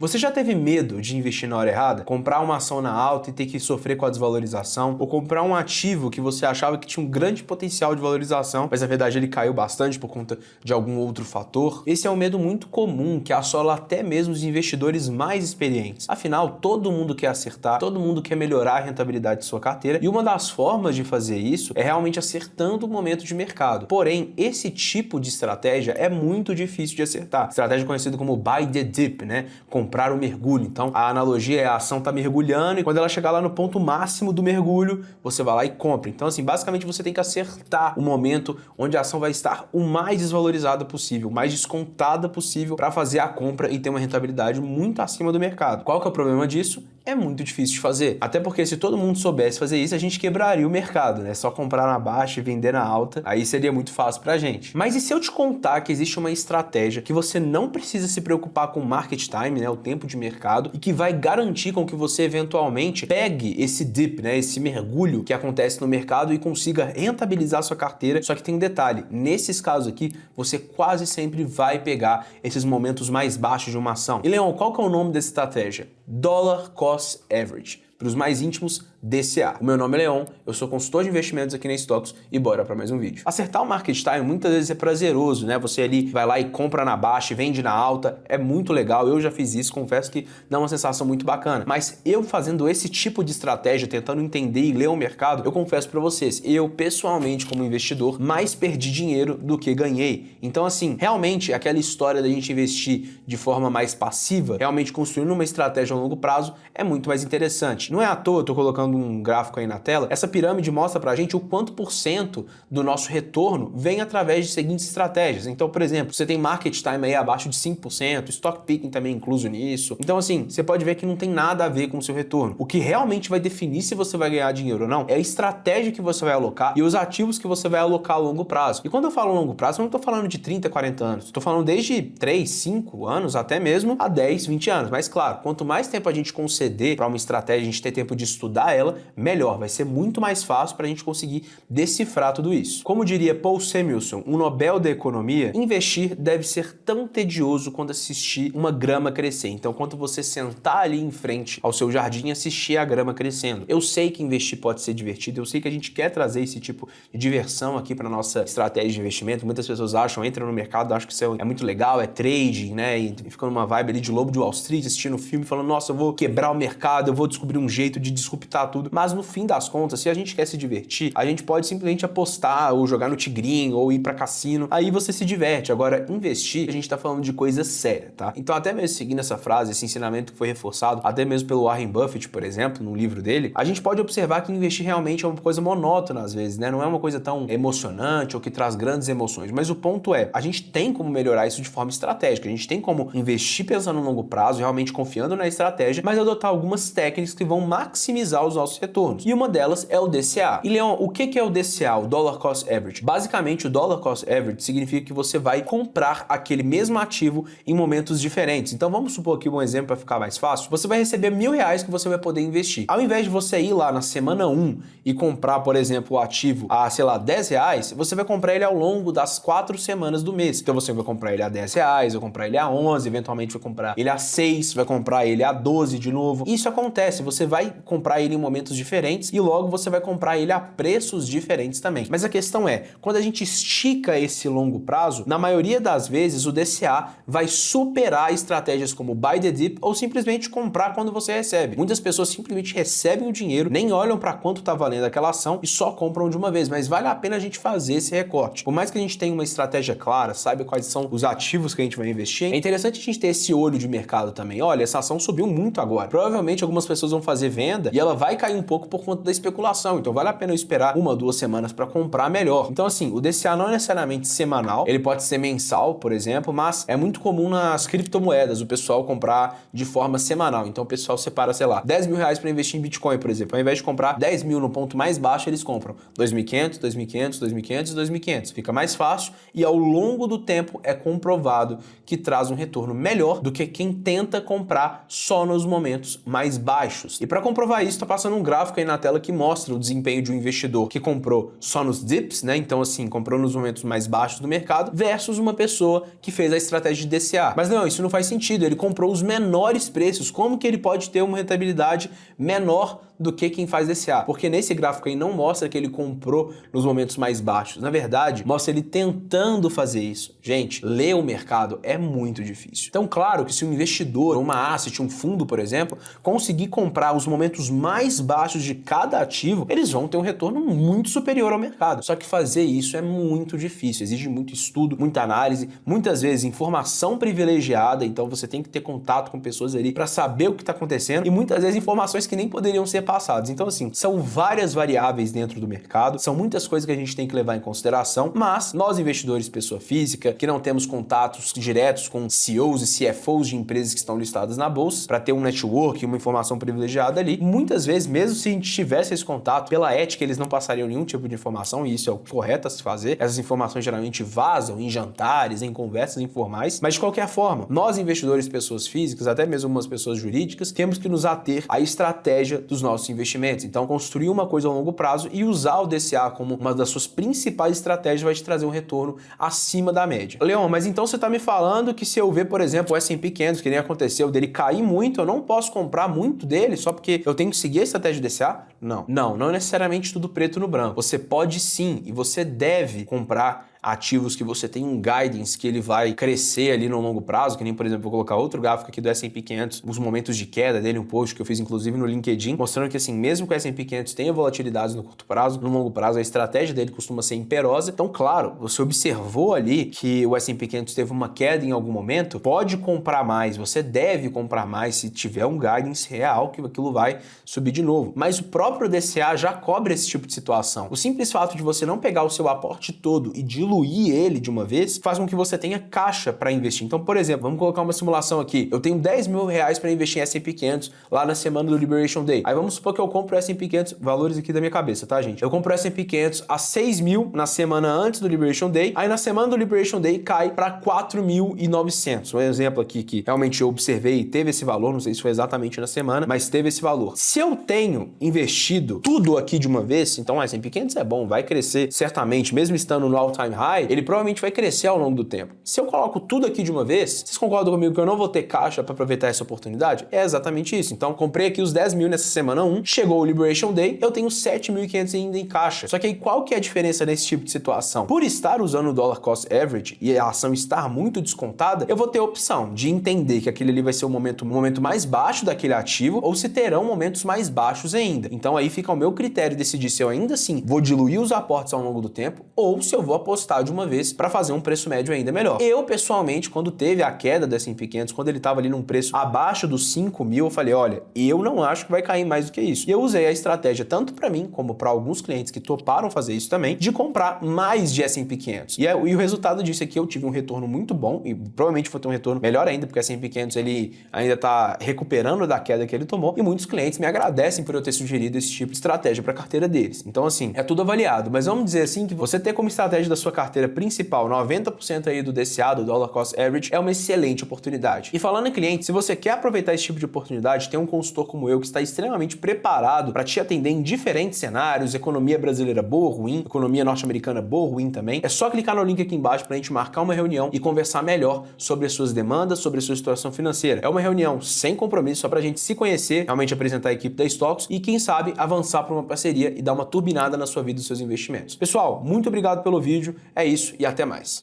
Você já teve medo de investir na hora errada? Comprar uma ação na alta e ter que sofrer com a desvalorização? Ou comprar um ativo que você achava que tinha um grande potencial de valorização, mas na verdade ele caiu bastante por conta de algum outro fator? Esse é um medo muito comum que assola até mesmo os investidores mais experientes. Afinal, todo mundo quer acertar, todo mundo quer melhorar a rentabilidade de sua carteira, e uma das formas de fazer isso é realmente acertando o momento de mercado. Porém, esse tipo de estratégia é muito difícil de acertar. Estratégia conhecida como buy the dip, né? Comprar o mergulho. Então, a analogia é a ação tá mergulhando e quando ela chegar lá no ponto máximo do mergulho, você vai lá e compra. Então, assim, basicamente você tem que acertar o momento onde a ação vai estar o mais desvalorizada possível, o mais descontada possível para fazer a compra e ter uma rentabilidade muito acima do mercado. Qual que é o problema disso? É muito difícil de fazer. Até porque se todo mundo soubesse fazer isso, a gente quebraria o mercado, né? Só comprar na baixa e vender na alta, aí seria muito fácil pra gente. Mas e se eu te contar que existe uma estratégia que você não precisa se preocupar com market time, né? O tempo de mercado, e que vai garantir com que você eventualmente pegue esse dip, né? Esse mergulho que acontece no mercado e consiga rentabilizar sua carteira. Só que tem um detalhe, nesses casos aqui, você quase sempre vai pegar esses momentos mais baixos de uma ação. E Leon, qual que é o nome dessa estratégia? Dollar Cost Average. Para os mais íntimos, DCA. O meu nome é Leon, eu sou consultor de investimentos aqui na Stocks e bora para mais um vídeo. Acertar o market time muitas vezes é prazeroso, né? Você ali vai lá e compra na baixa e vende na alta, é muito legal, eu já fiz isso, confesso que dá uma sensação muito bacana. Mas eu fazendo esse tipo de estratégia, tentando entender e ler o mercado, eu confesso para vocês, eu pessoalmente como investidor, mais perdi dinheiro do que ganhei. Então assim, realmente aquela história da gente investir de forma mais passiva, realmente construindo uma estratégia a longo prazo, é muito mais interessante. Não é à toa, eu tô colocando um gráfico aí na tela, essa pirâmide mostra pra gente o quanto por cento do nosso retorno vem através de seguintes estratégias. Então, por exemplo, você tem market time aí abaixo de 5%, stock picking também incluso nisso. Então, assim, você pode ver que não tem nada a ver com o seu retorno. O que realmente vai definir se você vai ganhar dinheiro ou não é a estratégia que você vai alocar e os ativos que você vai alocar a longo prazo. E quando eu falo longo prazo, eu não tô falando de 30, 40 anos. Tô falando desde 3, 5 anos até mesmo a 10, 20 anos. Mas claro, quanto mais tempo a gente conceder para uma estratégia, a gente ter tempo de estudar ela, melhor, vai ser muito mais fácil para a gente conseguir decifrar tudo isso. Como diria Paul Samuelson, um Nobel da Economia, investir deve ser tão tedioso quanto assistir uma grama crescer. Então, quando você sentar ali em frente ao seu jardim e assistir a grama crescendo. Eu sei que investir pode ser divertido, eu sei que a gente quer trazer esse tipo de diversão aqui para nossa estratégia de investimento. Muitas pessoas acham, entram no mercado, acham que isso é muito legal, é trading, né? E ficam numa vibe ali de Lobo de Wall Street, assistindo o filme, falando, nossa, eu vou quebrar o mercado, eu vou descobrir um jeito de disruptar tudo. Mas no fim das contas, se a gente quer se divertir, a gente pode simplesmente apostar ou jogar no tigrinho ou ir para cassino, aí você se diverte. Agora, investir, a gente tá falando de coisa séria, tá? Então, até mesmo seguindo essa frase, esse ensinamento que foi reforçado, até mesmo pelo Warren Buffett, por exemplo, no livro dele, a gente pode observar que investir realmente é uma coisa monótona às vezes, né? Não é uma coisa tão emocionante ou que traz grandes emoções, mas o ponto é, a gente tem como melhorar isso de forma estratégica, a gente tem como investir pensando no longo prazo, realmente confiando na estratégia, mas adotar algumas técnicas que vão maximizar os nossos retornos. E uma delas é o DCA. E Leon, o que é o DCA, o Dollar Cost Average? Basicamente, o Dollar Cost Average significa que você vai comprar aquele mesmo ativo em momentos diferentes. Então vamos supor aqui um exemplo para ficar mais fácil. Você vai receber R$1.000 que você vai poder investir. Ao invés de você ir lá na semana 1 e comprar, por exemplo, o ativo a, sei lá, R$10, você vai comprar ele ao longo das 4 semanas do mês. Então você vai comprar ele a R$10, vai comprar ele a 11, eventualmente vai comprar ele a 6, vai comprar ele a 12 de novo. Isso acontece, você vai comprar ele em momentos diferentes e logo você vai comprar ele a preços diferentes também. Mas a questão é, quando a gente estica esse longo prazo, na maioria das vezes o DCA vai superar estratégias como buy the dip ou simplesmente comprar quando você recebe. Muitas pessoas simplesmente recebem o dinheiro, nem olham para quanto está valendo aquela ação e só compram de uma vez, mas vale a pena a gente fazer esse recorte. Por mais que a gente tenha uma estratégia clara, saiba quais são os ativos que a gente vai investir, é interessante a gente ter esse olho de mercado também. Olha, essa ação subiu muito agora. Provavelmente algumas pessoas vão fazer venda e ela vai cair um pouco por conta da especulação, então vale a pena eu esperar 1 ou 2 semanas para comprar melhor. Então assim, o DCA não é necessariamente semanal, ele pode ser mensal, por exemplo, mas é muito comum nas criptomoedas o pessoal comprar de forma semanal. Então o pessoal separa, sei lá, R$10.000 para investir em Bitcoin, por exemplo. Ao invés de comprar 10 mil no ponto mais baixo, eles compram 2.500, 2.500, 2.500 e 2.500. Fica mais fácil e ao longo do tempo é comprovado que traz um retorno melhor do que quem tenta comprar só nos momentos mais baixos. E para comprovar isso, tá passando passando um gráfico aí na tela que mostra o desempenho de um investidor que comprou só nos dips, né? Então assim, comprou nos momentos mais baixos do mercado versus uma pessoa que fez a estratégia de DCA. Mas não, isso não faz sentido, ele comprou os menores preços. Como que ele pode ter uma rentabilidade menor do que quem faz DCA? Porque nesse gráfico aí não mostra que ele comprou nos momentos mais baixos. Na verdade, mostra ele tentando fazer isso. Gente, ler o mercado é muito difícil. Então, claro que se um investidor, uma asset, um fundo, por exemplo, conseguir comprar os momentos mais baixos de cada ativo, eles vão ter um retorno muito superior ao mercado. Só que fazer isso é muito difícil, exige muito estudo, muita análise, muitas vezes informação privilegiada, então você tem que ter contato com pessoas ali para saber o que está acontecendo e muitas vezes informações que nem poderiam ser passadas. Então assim, são várias variáveis dentro do mercado, são muitas coisas que a gente tem que levar em consideração, mas nós investidores pessoa física, que não temos contatos diretos com CEOs e CFOs de empresas que estão listadas na bolsa, para ter um network, uma informação privilegiada ali, muitas vezes, mesmo se a gente tivesse esse contato, pela ética eles não passariam nenhum tipo de informação, e isso é o correto a se fazer. Essas informações geralmente vazam em jantares, em conversas informais, mas de qualquer forma, nós investidores pessoas físicas, até mesmo algumas pessoas jurídicas, temos que nos ater à estratégia dos nossos investimentos. Então, construir uma coisa a longo prazo e usar o DCA como uma das suas principais estratégias vai te trazer um retorno acima da média. Leon, mas então você está me falando que se eu ver, por exemplo, o S&P 500, que nem aconteceu, dele cair muito, eu não posso comprar muito dele só porque eu tenho que seguir a estratégia do DCA? Não necessariamente tudo preto no branco. Você pode sim e você deve comprar ativos que você tem um guidance que ele vai crescer ali no longo prazo, que nem, por exemplo, vou colocar outro gráfico aqui do S&P 500, os momentos de queda dele, um post que eu fiz inclusive no LinkedIn, mostrando que assim, mesmo que o S&P 500 tenha volatilidades no curto prazo, no longo prazo a estratégia dele costuma ser imperosa. Então, claro, você observou ali que o S&P 500 teve uma queda em algum momento, pode comprar mais, você deve comprar mais se tiver um guidance real que aquilo vai subir de novo. Mas o próprio DCA já cobre esse tipo de situação. O simples fato de você não pegar o seu aporte todo e diluir ele de uma vez, faz com que você tenha caixa para investir. Então, por exemplo, vamos colocar uma simulação aqui. Eu tenho 10 mil reais para investir em S&P 500 lá na semana do Liberation Day. Aí vamos supor que eu compro o S&P 500, valores aqui da minha cabeça, tá, gente? Eu compro o S&P 500 a 6 mil na semana antes do Liberation Day. Aí na semana do Liberation Day cai para 4.900. Um exemplo aqui que realmente eu observei e teve esse valor, não sei se foi exatamente na semana, mas teve esse valor. Se eu tenho investido tudo aqui de uma vez, então o S&P 500 é bom, vai crescer certamente, mesmo estando no all-time high, ele provavelmente vai crescer ao longo do tempo. Se eu coloco tudo aqui de uma vez, vocês concordam comigo que eu não vou ter caixa para aproveitar essa oportunidade? É exatamente isso. Então, comprei aqui os 10 mil nessa semana 1, chegou o Liberation Day, eu tenho 7.500 ainda em caixa. Só que aí qual que é a diferença nesse tipo de situação? Por estar usando o Dollar Cost Average e a ação estar muito descontada, eu vou ter a opção de entender que aquele ali vai ser o momento mais baixo daquele ativo ou se terão momentos mais baixos ainda. Então aí fica ao meu critério decidir se eu ainda assim vou diluir os aportes ao longo do tempo ou se eu vou apostar de uma vez para fazer um preço médio ainda melhor. Eu, pessoalmente, quando teve a queda do S&P 500, quando ele estava ali num preço abaixo dos 5 mil, eu falei, olha, eu não acho que vai cair mais do que isso. E eu usei a estratégia, tanto para mim, como para alguns clientes que toparam fazer isso também, de comprar mais de S&P 500. E o resultado disso é que eu tive um retorno muito bom, e provavelmente vou ter um retorno melhor ainda, porque o S&P 500 ele ainda está recuperando da queda que ele tomou, e muitos clientes me agradecem por eu ter sugerido esse tipo de estratégia para a carteira deles. Então, assim, é tudo avaliado, mas vamos dizer assim que você ter como estratégia da sua carteira principal 90% aí do DCA, do Dollar Cost Average, é uma excelente oportunidade. E falando em cliente, se você quer aproveitar esse tipo de oportunidade, tem um consultor como eu que está extremamente preparado para te atender em diferentes cenários, economia brasileira boa ou ruim, economia norte-americana boa ou ruim também. É só clicar no link aqui embaixo para a gente marcar uma reunião e conversar melhor sobre as suas demandas, sobre a sua situação financeira. É uma reunião sem compromisso, só para a gente se conhecer, realmente apresentar a equipe da Stocks e quem sabe avançar para uma parceria e dar uma turbinada na sua vida e dos seus investimentos. Pessoal, muito obrigado pelo vídeo, é isso e até mais.